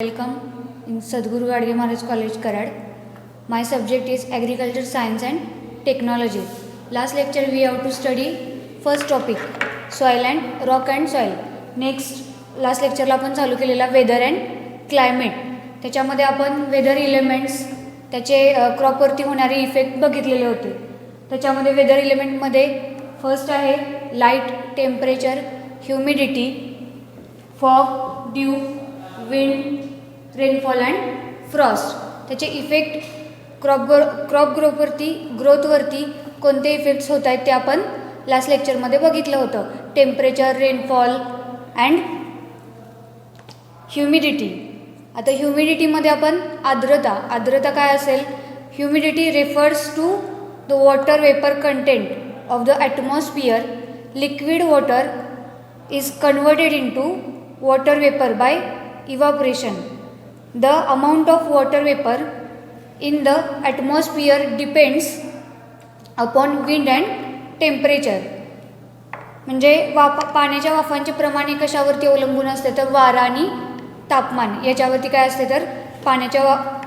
Welcome in Sadhguru Gadge Maharaj College, Karad. My subject is Agriculture Science and Technology. Last lecture we have to study first topic soil and rock and soil. Next last lecture ला आपण चालू केलेला weather and climate. त्याच्यामध्ये आपण weather elements त्याचे क्रॉपवरती होणारे effect बघितलेले होते. त्याच्यामध्ये वेदर इलेमेंटमध्ये फर्स्ट आहे light, temperature, humidity, fog, due, wind, rainfall and Frost. त्याचे इफेक्ट क्रॉप ग्रोथवरती कोणते इफेक्ट्स होत आहेत ते आपण लास्ट लेक्चरमध्ये बघितलं होतं. Temperature, rainfall and humidity. आता ह्युमिडिटीमध्ये आपण आर्द्रता काय असेल? Humidity refers to the water vapour content of the atmosphere. Liquid water is converted into water vapor by evaporation. The amount of water vapor in the atmosphere depends upon wind and temperature. म्हणजे पाण्याच्या वाफांचे प्रमाण कशावरती अवलंबून असते तर वारा आणि तापमान याच्यावरती काय असते तर पाण्याच्या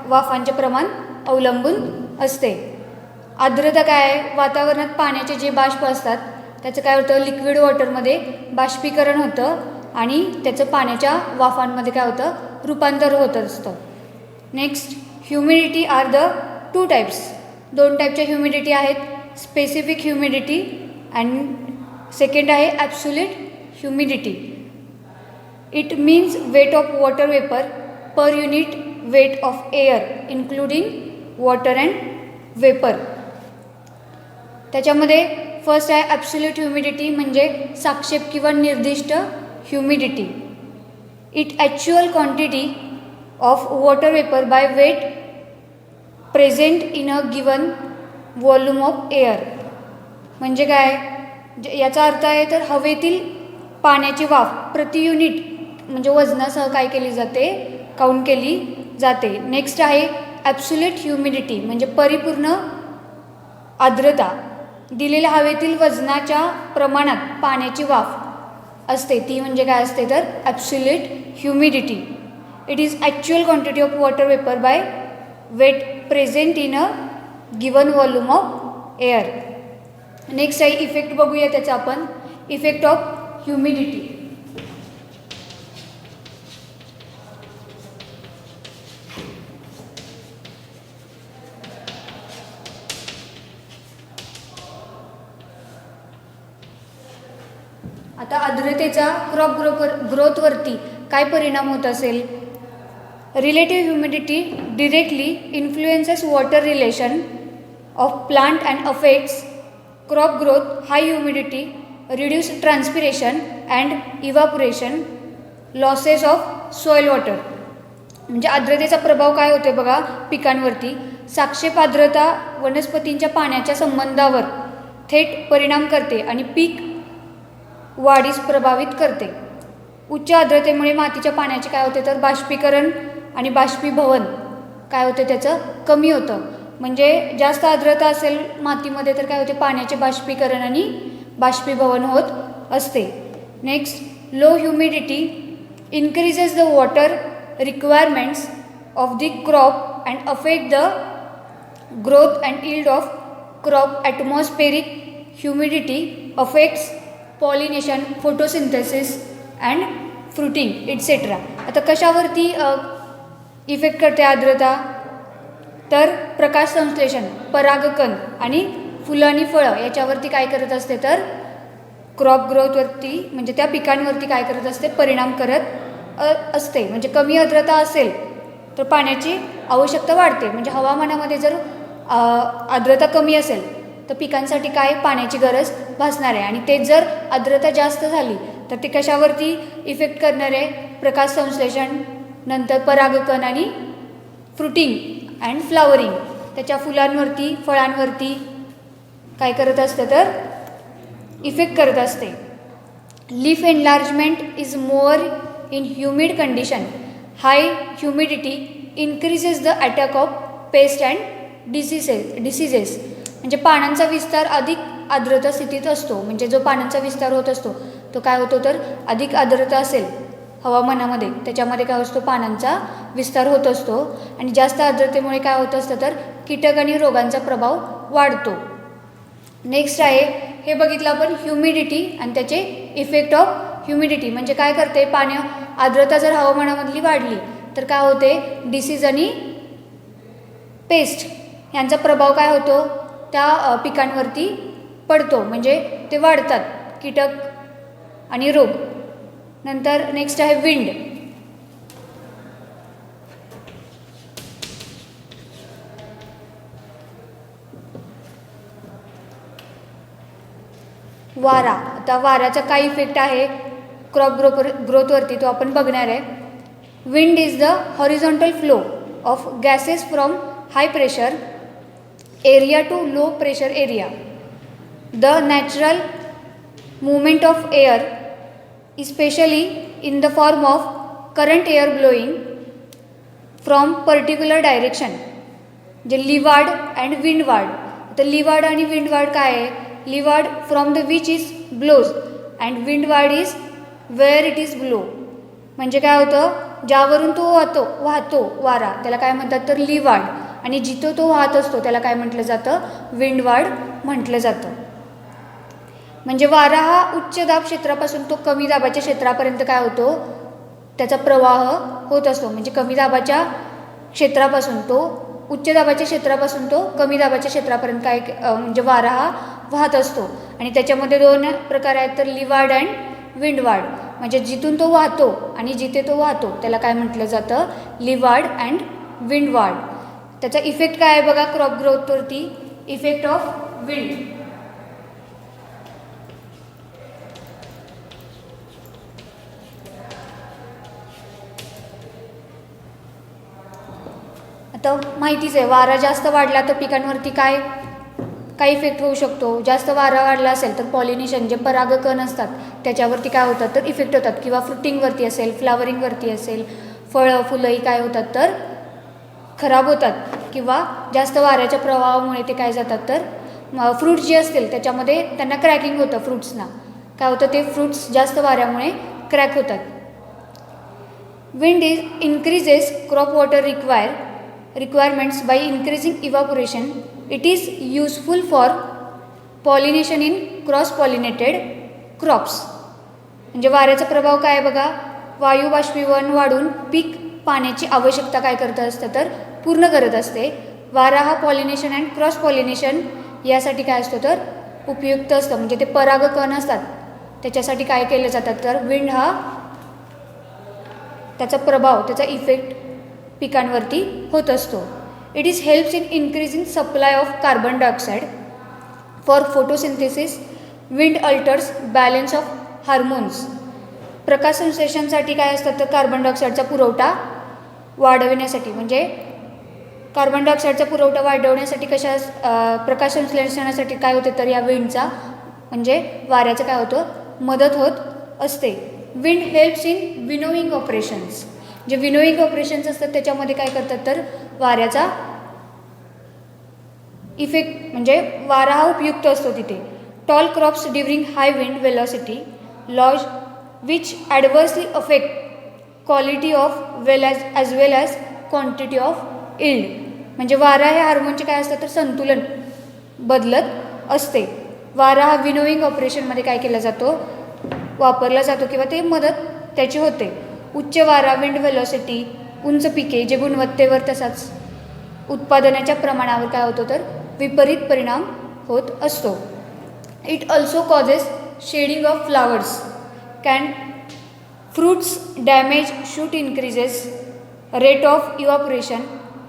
वाफांचे प्रमाण अवलंबून असते. आर्द्रता काय आहे? वातावरणात पाण्याचे जे बाष्प असतात त्याचं काय होतं, लिक्विड वॉटरमध्ये बाष्पीकरण होतं आणि त्याचं पाण्याच्या वाफांमध्ये काय होतं, रूपांतर होत असतं. Next humidity are the two types. दोन टाईपच्या ह्युमिडिटी आहेत. स्पेसिफिक ह्युमिडिटी अँड सेकंड आहे absolute humidity. It means weight of water vapour per unit weight of air including water and vapour. त्याच्यामध्ये फर्स्ट आहे ॲब्सोल्यूट ह्युमिडिटी म्हणजे सापेक्ष किंवा निर्दिष्ट humidity. It actual quantity of water vapour by weight present in a given volume of air. म्हणजे काय याचा अर्थ आहे तर हवेतील पाण्याची वाफ प्रति युनिट म्हणजे वजनासह काय केली जाते, काउंट केली जाते. नेक्स्ट आहे ॲब्सोल्यूट ह्युमिडिटी म्हणजे परिपूर्ण आर्द्रता. दिलेल्या हवेतील वजनाच्या प्रमाणात पाण्याची वाफ असते ती म्हणजे काय असते तर absolute humidity. It is actual quantity of water vapour by weight present in a given volume of air. Next आहे इफेक्ट बघूया त्याचा आपण. Effect of humidity. आता आर्द्रतेचा क्रॉप ग्रोथवरती काय परिणाम होत असेल? Relative humidity directly influences water relation of plant and affects crop growth. High humidity reduce transpiration and evaporation, losses of soil water. म्हणजे आर्द्रतेचा प्रभाव काय होते बघा पिकांवरती. सापेक्ष आर्द्रता वनस्पतींच्या पाण्याच्या संबंधावर थेट परिणाम करते आणि पीक वाढीस प्रभावित करते. उच्च आर्द्रतेमुळे मातीच्या पाण्याचे काय होते तर बाष्पीकरण आणि बाष्पीभवन काय होते त्याचं कमी होतं. म्हणजे जास्त आर्द्रता असेल मातीमध्ये तर काय होते पाण्याचे बाष्पीकरण आणि बाष्पीभवन होत असते. Next low humidity increases the water requirements of the crop and affect the growth and yield of crop. Atmospheric humidity affects pollination, photosynthesis and fruiting et cetera. आता कशावरती इफेक्ट करते आर्द्रता तर प्रकाश संश्लेषण, परागकण आणि फुलं आणि फळं याच्यावरती काय करत असते तर क्रॉप ग्रोथवरती म्हणजे त्या पिकांवरती काय करत असते परिणाम करत असते. म्हणजे कमी आर्द्रता असेल तर पाण्याची आवश्यकता वाढते. म्हणजे हवामानामध्ये जर आर्द्रता कमी असेल तर पिकांसाठी काय पाण्याची गरज भासणार आहे. आणि तेच जर आर्द्रता जास्त झाली तर ते कशावरती इफेक्ट करणार आहे? प्रकाश संश्लेषण, नंतर परागकण आणि फ्रुटिंग अँड फ्लावरिंग त्याच्या फुलांवरती फळांवरती काय करत असते तर इफेक्ट करत असते. Leaf enlargement is more in humid condition. High humidity increases the attack of paste and diseases. म्हणजे पानांचा विस्तार अधिक आर्द्रता स्थितीत असतो. म्हणजे जो पानांचा विस्तार होत असतो तो काय होतो तर अधिक आर्द्रता असेल हवामानामध्ये त्याच्यामध्ये काय असतो पानांचा विस्तार होत असतो आणि जास्त आर्द्रतेमुळे काय होत असतं तर कीटक आणि रोगांचा प्रभाव वाढतो. नेक्स्ट आहे हे बघितलं आपण ह्युमिडिटी आणि त्याचे इफेक्ट ऑफ ह्युमिडिटी म्हणजे काय करते पाणी आर्द्रता जर हवामानामधली वाढली तर काय होते डिसीज आणि पेस्ट यांचा प्रभाव काय होतो त्या पिकांवरती पडतो म्हणजे ते वाढतात कीटक आणि रोग. नंतर नेक्स्ट आहे विंड. वारा. आता वाऱ्याचा काय इफेक्ट आहे क्रॉप ग्रोथवरती तो आपण बघणार आहे. Wind is the horizontal flow of gases from high pressure area to low pressure area. The natural movement of air especially in the form of current air blowing from particular direction. जे leeward and windward. तर leeward आणि windward काय आहे leeward from the which is blows and windward is where it is blow. म्हणजे काय होतं ज्यावरून तो वाहतो वारा त्याला काय म्हणतात तर लीवार्ड आणि जिथं तो वाहत असतो त्याला काय म्हटलं जातं विंडवार्ड म्हटलं जातं. म्हणजे वारा हा उच्च दाब क्षेत्रापासून तो कमी दाबाच्या क्षेत्रापर्यंत काय होतो त्याचा प्रवाह होत असतो. म्हणजे कमी दाबाच्या क्षेत्रापासून तो उच्च दाबाच्या क्षेत्रापासून तो कमी दाबाच्या क्षेत्रापर्यंत काय म्हणजे वारा हा वाहत असतो. आणि त्याच्यामध्ये दोन प्रकार आहेत तर लीवार्ड अँड विंडवार्ड. म्हणजे जिथून तो वाहतो आणि जिथे तो वाहतो त्याला काय म्हटलं जातं लीवार्ड अँड विंडवार्ड. त्याचा इफेक्ट काय आहे बघा क्रॉप ग्रोथवरती. Effect of wind. आता माहितीच आहे वारा जास्त वाढला तर पिकांवरती काय इफेक्ट होऊ शकतो. जास्त वारा वाढला असेल तर पॉलिनेशन जे परागकण असतात त्याच्यावरती काय होतात तर इफेक्ट होतात किंवा फ्रुटिंगवरती असेल फ्लावरिंगवरती असेल फळं फुलंही काय होतात तर खराब होतात किंवा जास्त वाऱ्याच्या प्रवाहामुळे ते काय जातात तर फ्रूट्स जे असतील त्याच्यामध्ये त्यांना क्रॅकिंग होतं. फ्रूट्सना काय होतं ते फ्रूट्स जास्त वाऱ्यामुळे क्रॅक होतात. Wind increases crop water requirements by increasing evaporation. It is useful for pollination in cross-pollinated crops. म्हणजे वाऱ्याचा प्रभाव काय आहे बघा वायू बाष्पीभवन वाढून पीक पाण्याची आवश्यकता काय करत असतं तर पूर्ण करत असते. वारा हा पॉलिनेशन अँड क्रॉस पॉलिनेशन यासाठी काय असतो तर उपयुक्त असतं. म्हणजे ते परागकण असतात त्याच्यासाठी काय केलं जातात तर विंड हा त्याचा प्रभाव त्याचा इफेक्ट पिकांवरती होत असतो. It is helps in increasing supply of carbon dioxide for photosynthesis. Wind alters balance of hormones. प्रकाश संश्लेषणासाठी काय असतं तर कार्बन डायऑक्साईडचा पुरवठा वाढविण्यासाठी म्हणजे कार्बन डायऑक्साईडचा पुरवठा वाढवण्यासाठी प्रकाश संश्लेषणासाठी काय होते तर या विंडचा म्हणजे वाऱ्याचं काय होतं मदत होत असते. Wind helps in winnowing operations. जे विनोईंग ऑपरेशन्स असतात त्याच्यामध्ये काय करतात तर वाऱ्याचा इफेक्ट म्हणजे वारा हा उपयुक्त असतो तिथे. Tall crops during high wind velocity lodge which adversely affect quality of as well as quantity of yield. म्हणजे वारा हे हार्मोनचे काय असतं तर संतुलन बदलत असते. वारा हा विनोईंग ऑपरेशनमध्ये काय केला जातो वापरला जातो किंवा ते मदत त्याची होते. उच्च वारा विंड वेलॉसिटी उंच पिके जे गुणवत्तेवर तसाच उत्पादनाच्या प्रमाणावर काय होतो तर विपरीत परिणाम होत असतो. It also causes shedding of flowers can fruits damage shoot increases rate of evaporation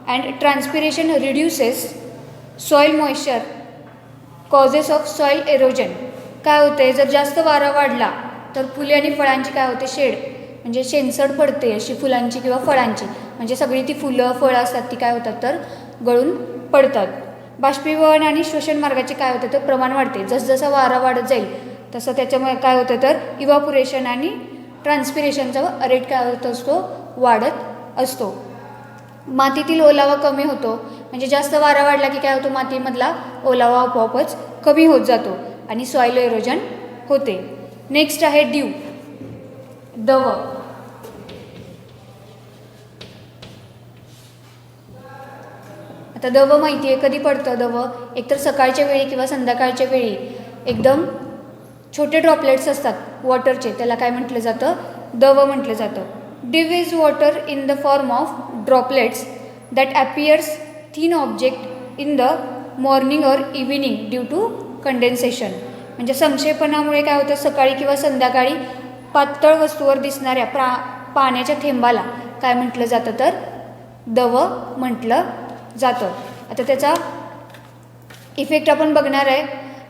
and transpiration reduces soil moisture causes of soil halogen. काय होते जर जास्त वारा वाढला तर फुले आणि फळांची काय होते शेड म्हणजे शेनसड पडते अशी फुलांची किंवा फळांची. म्हणजे सगळी ती फुलं फळं असतात ती काय होतात तर गळून पडतात. बाष्पीभवन आणि श्वसन मार्गाचे काय होतं तर प्रमाण वाढते. जसजसा वारा वाढत जाईल तसं त्याच्यामुळे काय होतं तर इव्हॅपोरेशन आणि ट्रान्सपिरेशनचा रेट काय होत असतो वाढत असतो. मातीतील ओलावा कमी होतो. म्हणजे जास्त वारा वाढला की काय होतो मातीमधला ओलावा आपोआपच कमी होत जातो आणि सॉईल एरोजन होते. नेक्स्ट आहे ड्यू दव. आता दव माहिती आहे कधी पडतं दव, एकतर सकाळच्या वेळी किंवा संध्याकाळच्या वेळी एकदम छोटे ड्रॉपलेट्स असतात वॉटरचे, त्याला काय म्हटलं जातं, दव म्हटलं जातं. Dew is water in the form of droplets that appears thin object in the morning और इव्हिनिंग ड्यू टू कंडेन्सेशन. म्हणजे संक्षेपणामुळे काय होतं, सकाळी किंवा संध्याकाळी पातळ वस्तूवर दिसणाऱ्या पाण्याच्या थेंबाला काय म्हटलं जातं, तर दव म्हटलं जातं. आता त्याचा इफेक्ट आपण बघणार आहे.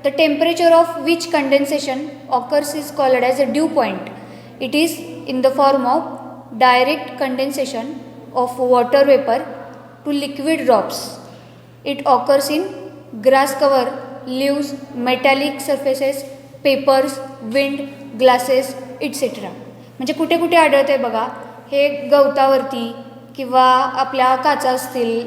The temperature of which condensation occurs is called as a dew point. It is in the form of direct condensation of water vapour to liquid drops. It occurs in grass cover, leaves, metallic surfaces, papers, wind, glasses etcetera. म्हणजे कुठे कुठे आढळतं आहे बघा, हे गवतावरती किंवा आपल्या काचा असतील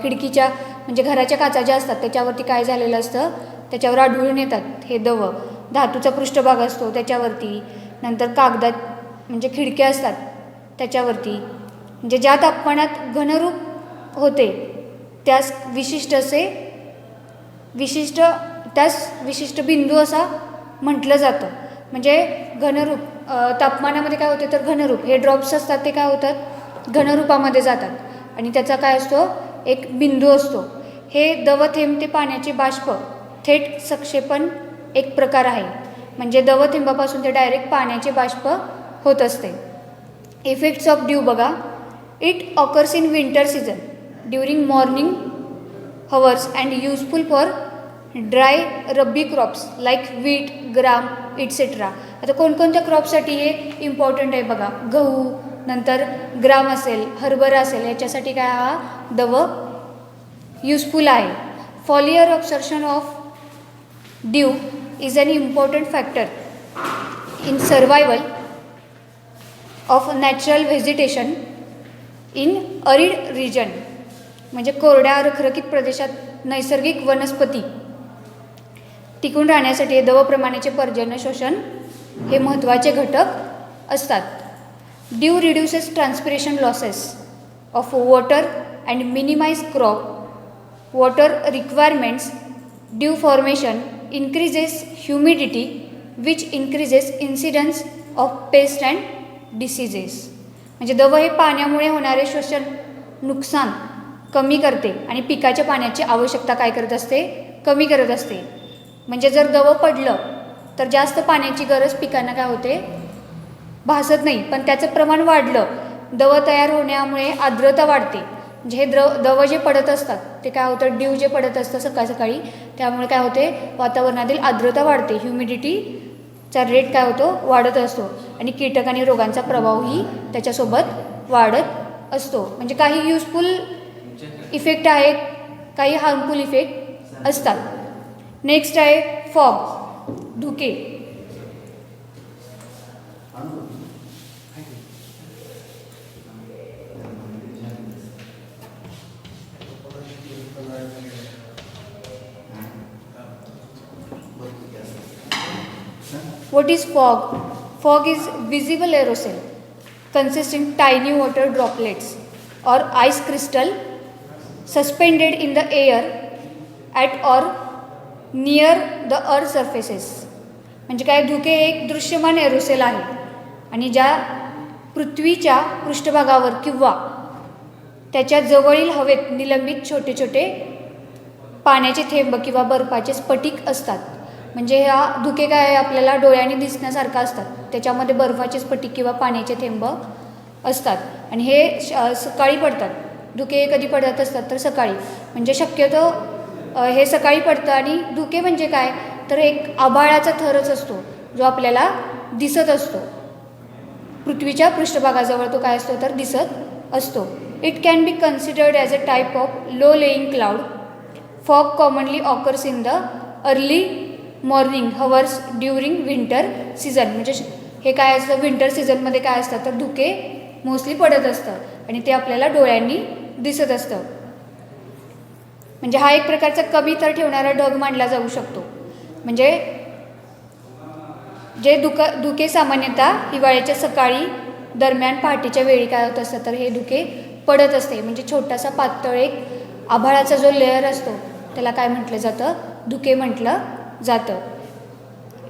खिडकीच्या, म्हणजे घराच्या काचा ज्या असतात त्याच्यावरती काय झालेलं असतं, त्याच्यावर आढळून येतात हे दव. धातूचा पृष्ठभाग असतो त्याच्यावरती, नंतर कागदात म्हणजे खिडक्या असतात त्याच्यावरती. म्हणजे ज्या तापमानात घनरूप होते त्यास विशिष्ट बिंदू असा म्हटलं जातं. म्हणजे घनरूप तापमानामध्ये काय होते, तर घनरूप हे ड्रॉप्स असतात ते काय होतात, घनरूपामध्ये जातात आणि त्याचा काय असतो, एक बिंदू असतो. हे दवथेंब ते पाण्याचे बाष्प थेट सक्षेपण एक प्रकार आहे. म्हणजे दवथेंबापासून ते डायरेक्ट पाण्याचे बाष्प होत असते. इफेक्ट्स ऑफ ड्यू बघा. It occurs in winter season during morning hours and useful for dry rabi crops like wheat, gram et cetera. आता कोणकोणत्या क्रॉपसाठी हे इम्पॉर्टंट आहे बघा, गहू, नंतर ग्राम असेल, हरभरा असेल, याच्यासाठी काय हा दव युजफुल आहे. Foliar absorption of dew is an important factor in survival of natural vegetation in arid region. म्हणजे कोरड्या रखरखीत प्रदेशात नैसर्गिक वनस्पती टिकून राहण्यासाठी दवप्रमाणेचे पर्जन्य शोषण हे महत्त्वाचे घटक असतात. Dew reduces transpiration losses of water and minimise crop water requirements. Dew formation increases humidity which increases incidence of pest and diseases. म्हणजे दव हे पाण्यामुळे होणारे शोषण नुकसान कमी करते आणि पिकाच्या पाण्याची आवश्यकता काय करत असते, कमी करत असते. म्हणजे जर दव पडलं तर जास्त पाण्याची गरज पिकांना काय होते, भासत नाही, पण त्याचं प्रमाण वाढलं, दव तयार होण्यामुळे आर्द्रता वाढते. म्हणजे हे दव जे पडत असतात ते काय होतं, ड्यू जे पडत असतं सकाळ सकाळी, त्यामुळे काय होते, वातावरणातील आर्द्रता वाढते, ह्युमिडिटीचा रेट काय होतो, वाढत असतो आणि कीटक आणि रोगांचा प्रभावही त्याच्यासोबत वाढत असतो. म्हणजे काही युजफुल इफेक्ट आहेत, काही हार्मफुल इफेक्ट असतात. नेक्स्ट आहे फॉग, धुके. What is fog? Fog is visible aerosol consisting tiny water droplets or ice crystal suspended in the air at or near the earth surfaces. म्हणजे काय, धुके एक दृश्यमान एरोसेल आहे आणि ज्या पृथ्वीच्या पृष्ठभागावर किंवा त्याच्या जवळील हवेत निलंबित छोटे छोटे पाण्याचे थेंब किंवा बर्फाचे स्फटिक असतात. म्हणजे ह्या धुके काय आपल्याला डोळ्यांनी दिसण्यासारखं असतात, त्याच्यामध्ये बर्फाचे स्फटिक किंवा पाण्याचे थेंब असतात आणि हे सकाळी पडतात. धुके कधी पडत असतात, तर सकाळी. म्हणजे शक्यतो हे सकाळी पडतं. आणि धुके म्हणजे काय, तर एक आभाळाचा थरच असतो जो आपल्याला दिसत असतो पृथ्वीच्या पृष्ठभागाजवळ, तो काय असतो, तर दिसत असतो. It can be considered as a type of low laying cloud. Fog commonly occurs in the early morning hours during winter season. म्हणजे हे काय असतं, विंटर सीझनमध्ये काय असतं, तर धुके मोस्टली पडत असतं आणि ते आपल्याला डोळ्यांनी दिसत असतं. म्हणजे हा एक प्रकारचा कमी तर ठेवणारा ढग मानला जाऊ शकतो. म्हणजे जे धुके सामान्यतः हिवाळ्याच्या सकाळी दरम्यान पहाटेच्या वेळी काय होत असतं, तर हे धुके पडत असते. म्हणजे छोटासा पातळ एक आभाळाचा जो लेअर असतो त्याला काय म्हटलं जातं, धुके म्हटलं जातं.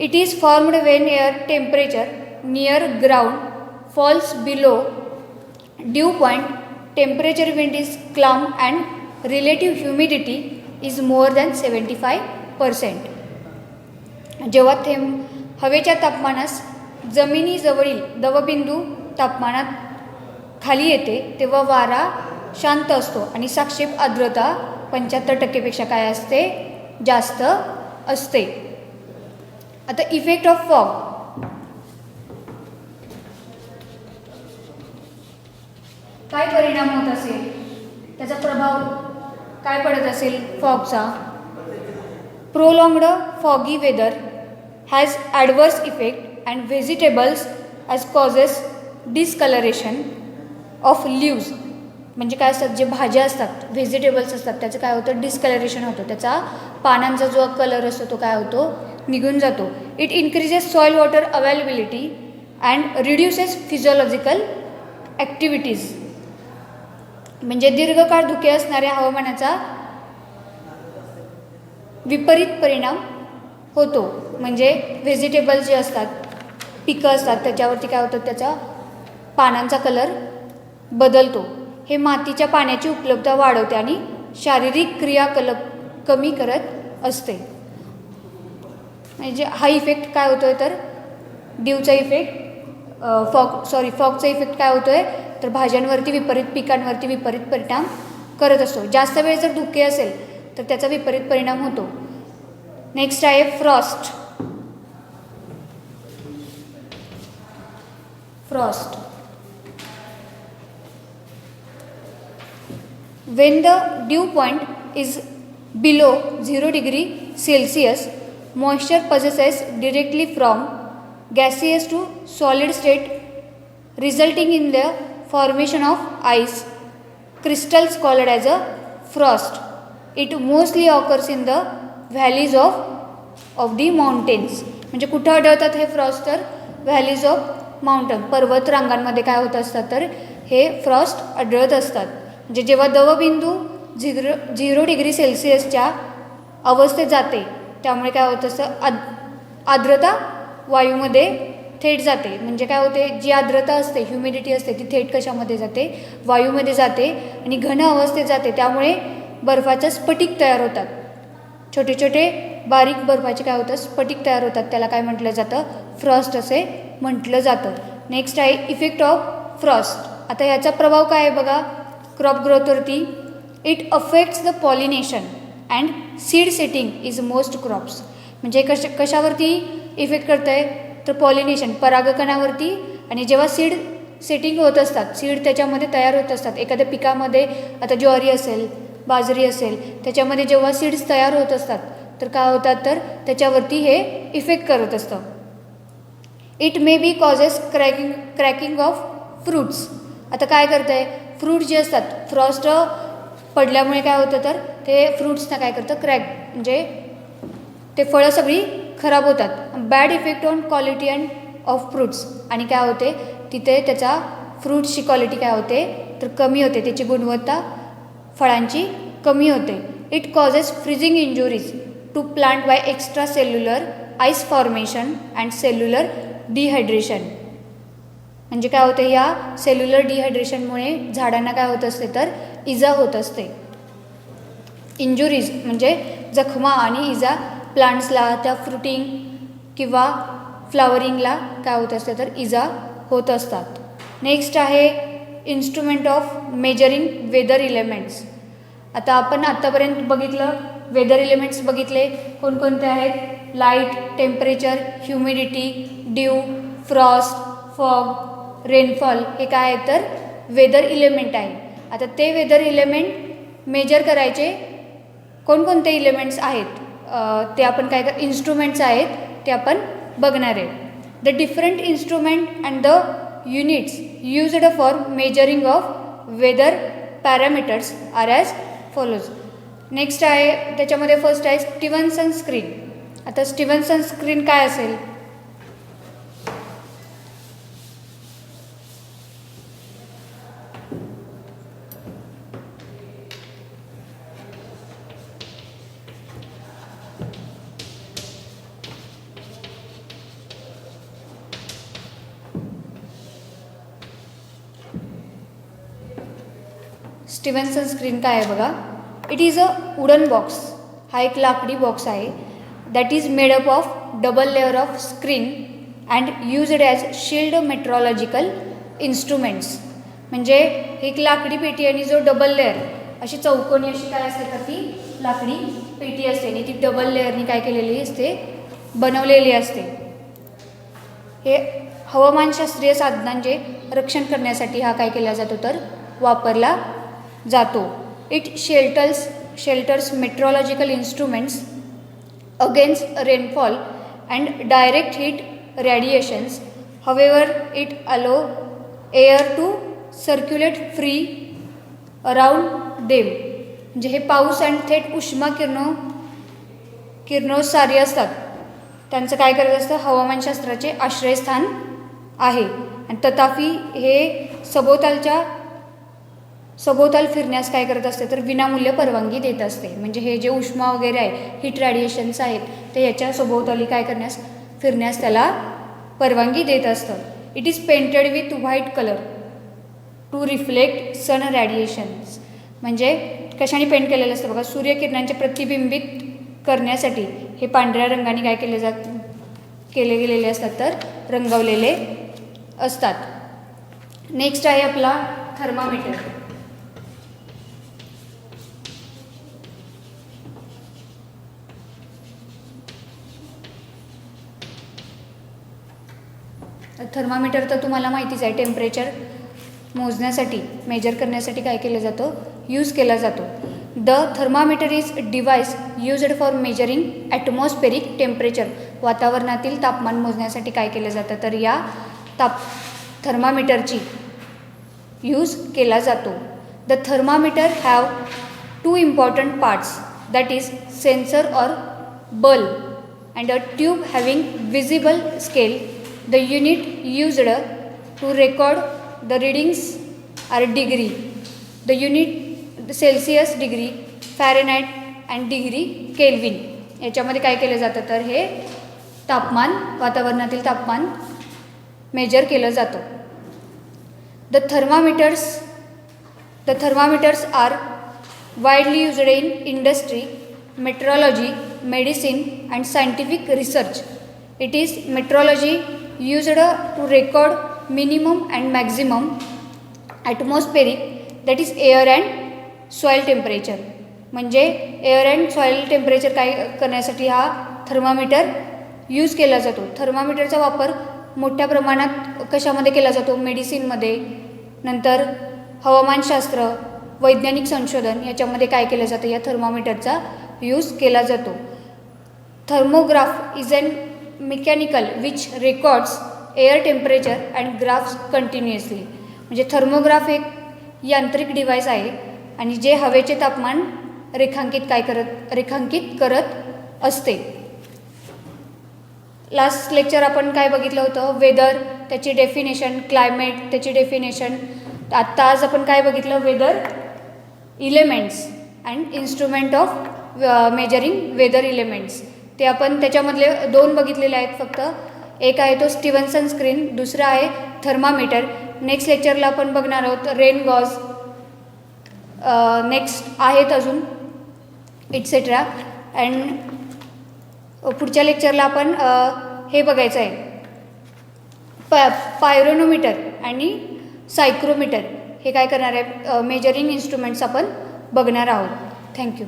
It is formed Wien air temperature near ground falls below due point, temperature wind is claim and relative humidity is more than 75%. जेव्हा हवेच्या तापमानास जमिनीजवळील दवबिंदू तापमानात खाली येते तेव्हा वारा शांत असतो आणि सापेक्ष आर्द्रता 75% काय असते, जास्त असते. आता इफेक्ट ऑफ फॉग. काय परिणाम होत असेल, त्याचा प्रभाव काय पडत असेल फॉगचा. Prolonged foggy weather has adverse effect and vegetables as causes discoloration of leaves. म्हणजे काय असतात, जे भाज्या असतात, व्हेजिटेबल्स असतात, त्याचं काय होतं, डिस्कलरेशन होतं, त्याचा पानांचा जो कलर असतो तो काय होतो, निघून जातो. It increases soil water availability and reduces physiological activities. म्हणजे दीर्घकाळ धुके असणाऱ्या हवामानाचा विपरीत परिणाम होतो. म्हणजे व्हेजिटेबल्स जे असतात, पिकं असतात, त्याच्यावरती काय होतं, त्याचा पानांचा कलर बदलतो. हे मातीच्या पाण्याची उपलब्धता वाढवते आणि शारीरिक क्रियाकलाप कमी करत असते. म्हणजे हा इफेक्ट काय होतो आहे तर ड्यूचा इफेक्ट, फॉगचा इफेक्ट काय होतो आहे तर भाज्यांवरती विपरीत, पिकांवरती विपरीत परिणाम करत असतो. जास्त वेळ जर धुके असेल तर त्याचा विपरीत परिणाम होतो. नेक्स्ट आहे Frost. Frost. When the dew point is below 0 degree Celsius, moisture passes directly from gaseous to solid state, resulting in the formation of ice crystals called as a frost. It mostly occurs in the valleys of the mountains. म्हणजे कुठं आढळतात हे Frost तर valleys of mountain, पर्वत रांगांमध्ये काय होत असतात तर हे फ्रॉस्ट आढळत असतात. म्हणजे जेव्हा दवबिंदू 0 डिग्री सेल्सिअसच्या अवस्थेत जाते त्यामुळे काय होतं असतं, आर्द्रता वायूमध्ये थेट जाते. म्हणजे काय होते, जी आर्द्रता असते, ह्युमिडिटी असते, ती थेट कशामध्ये जाते, वायूमध्ये जाते आणि घन अवस्थेत जाते. त्यामुळे बर्फाचे स्फटिक तयार होतात, छोटे छोटे बारीक बर्फाचे काय होतं स्फटिक तयार होतात. त्याला काय म्हटलं जातं, फ्रॉस्ट असे म्हटलं जातं. नेक्स्ट आहे इफेक्ट ऑफ फ्रॉस्ट. आता ह्याचा प्रभाव काय आहे बघा क्रॉप ग्रोथवरती. It affects the pollination and seed setting is most crops. म्हणजे कशावरती इफेक्ट करतं आहे तर पॉलिनेशन, परागकणावरती. आणि जेव्हा सीड सेटिंग होत असतात, सीड त्याच्यामध्ये तयार होत असतात एखाद्या पिकामध्ये, आता ज्वारी असेल, बाजरी असेल, त्याच्यामध्ये जेव्हा सीड्स तयार होत असतात तर काय होतात तर त्याच्यावरती हे इफेक्ट करत असतं. It may be causes cracking of fruits. आता काय करतं आहे, फ्रूट जे असतात, फ्रॉस्ट पडल्यामुळे काय होतं तर ते फ्रूट्सना काय करतं, क्रॅक, म्हणजे ते फळं सगळी खराब होतात. Bad effect on quality and of fruits. आणि काय होते तिथे त्याचा फ्रूट्सची क्वालिटी काय होते तर कमी होते, त्याची गुणवत्ता फळांची कमी होते. It causes freezing injuries to plant by extra cellular ice formation and cellular dehydration. म्हणजे काय होते, या सेल्युलर डिहायड्रेशनमुळे झाडांना काय होत असते तर इजा होत असते. इंजुरीज म्हणजे जखमा आणि इजा प्लांट्सला, त्या फ्रुटिंग किंवा फ्लावरिंगला काय होत असते तर इजा होत असतात. नेक्स्ट आहे instrument of measuring weather elements. आता आपण आत्तापर्यंत बघितलं, वेदर इलेमेंट्स बघितले कोणकोणते आहेत, light, temperature, humidity, dew, frost, fog, rainfall. हे काय आहे तर वेदर इलेमेंट आहे. आता ते वेदर इलेमेंट मेजर करायचे कोणकोणते इलेमेंट्स आहेत ते आपण काय कर, इन्स्ट्रुमेंट्स आहेत ते आपण बघणार आहे. The different instrument and the units used for measuring of weather parameters are as follows. Next आहे त्याच्यामध्ये फर्स्ट आहे स्टीव्हन्सन स्क्रीन. आता स्टीव्हन्सन स्क्रीन काय असेल, स्टीव्हन्सन स्क्रीन काय आहे बघा. It is a wooden box. हा एक लाकडी बॉक्स आहे. That is made up of double layer of screen and used as shield meteorological instruments. म्हणजे एक लाकडी पेटी आणि जो डबल लेअर अशी चौकोनी अशी काय असते तर ती लाकडी पेटी असते आणि ती डबल लेअरनी काय केलेली असते, बनवलेली असते. हे हवामानशास्त्रीय साधनांचे रक्षण करण्यासाठी हा काय केला जातो तर वापरला जातो. It shelters meteorological instruments against rainfall and direct heat radiations. हवेवर it allow air to circulate free around them. म्हणजे हे पाऊस आणि थेट उष्मा किरणोत्सारी असतात. त्यांचं काय करत असतं, हवामानशास्त्राचे आश्रयस्थान आहे. आणि तथापि हे सभोवताल फिरण्यास काय करत असते तर विनामूल्य परवानगी देत असते. म्हणजे हे जे उष्मा वगैरे आहे, हीट रेडिएशन्स आहेत, ते याच्या सभोवताली काय फिरण्यास त्याला परवानगी देत असतं. It is painted with white colour to reflect sun radiations. म्हणजे कशाने पेंट केलेलं असतं बघा, सूर्यकिरणांचे प्रतिबिंबित करण्यासाठी हे पांढऱ्या रंगाने काय केले गेलेले असतात तर रंगवलेले असतात. नेक्स्ट आहे आपला थर्मामीटर. थर्मामीटर तर तुम्हाला माहितीच आहे, टेम्परेचर मोजण्यासाठी, मेजर करण्यासाठी काय केलं जातं, यूज केला जातो. The thermometer is device used for measuring atmospheric temperature. वातावरणातील तापमान मोजण्यासाठी काय केलं जातं तर या थर्मामीटरची यूज केला जातो. The thermometer have two important parts, that is sensor or bulb and a tube having visible scale. The unit used to record the readings are degree. The unit Celsius, degree Fahrenheit and degree Kelvin. याच्यामध्ये काय केलं जातं तर हे तापमान, वातावरणातील तापमान major केलं जातं. The thermometers are widely used in industry, meteorology, medicine and scientific research. It is meteorology used to record minimum and maximum atmospheric, that is air and soil temperature. म्हणजे एअर अँड सॉईल टेम्परेचर काय करण्यासाठी हा thermometer use केला जातो. थर्मामीटरचा वापर मोठ्या प्रमाणात कशामध्ये केला जातो, मेडिसिनमध्ये, नंतर हवामानशास्त्र, वैज्ञानिक संशोधन याच्यामध्ये काय केलं जातं, या थर्मामीटरचा यूज केला जातो. Thermograph is an mechanical which records air temperature and graphs continuously. म्हणजे थर्मोग्राफ एक यांत्रिक डिव्हाइस आहे आणि जे हवेचे तापमान रेखांकित करत असते. लास्ट लेक्चर आपण काय बघितलं होतं, वेदर, त्याची डेफिनेशन, क्लायमेट, त्याची डेफिनेशन. आत्ता आज आपण काय बघितलं, weather elements and instrument of measuring weather elements. ते आपण त्याच्यामधले 2 बघितलेले आहेत फक्त. एक आहे तो स्टीव्हन्सन स्क्रीन, दुसरा आहे थर्मामीटर. नेक्स्ट लेक्चरला आपण बघणार आहोत रेन गॉज, नेक्स्ट आहेत अजून इट्सेट्रा. अँड पुढच्या लेक्चरला आपण हे बघायचं आहे पायरोनोमीटर आणि सायक्रोमीटर. हे काय करणार आहे, मेजरिंग इन्स्ट्रुमेंट्स आपण बघणार आहोत. थँक्यू.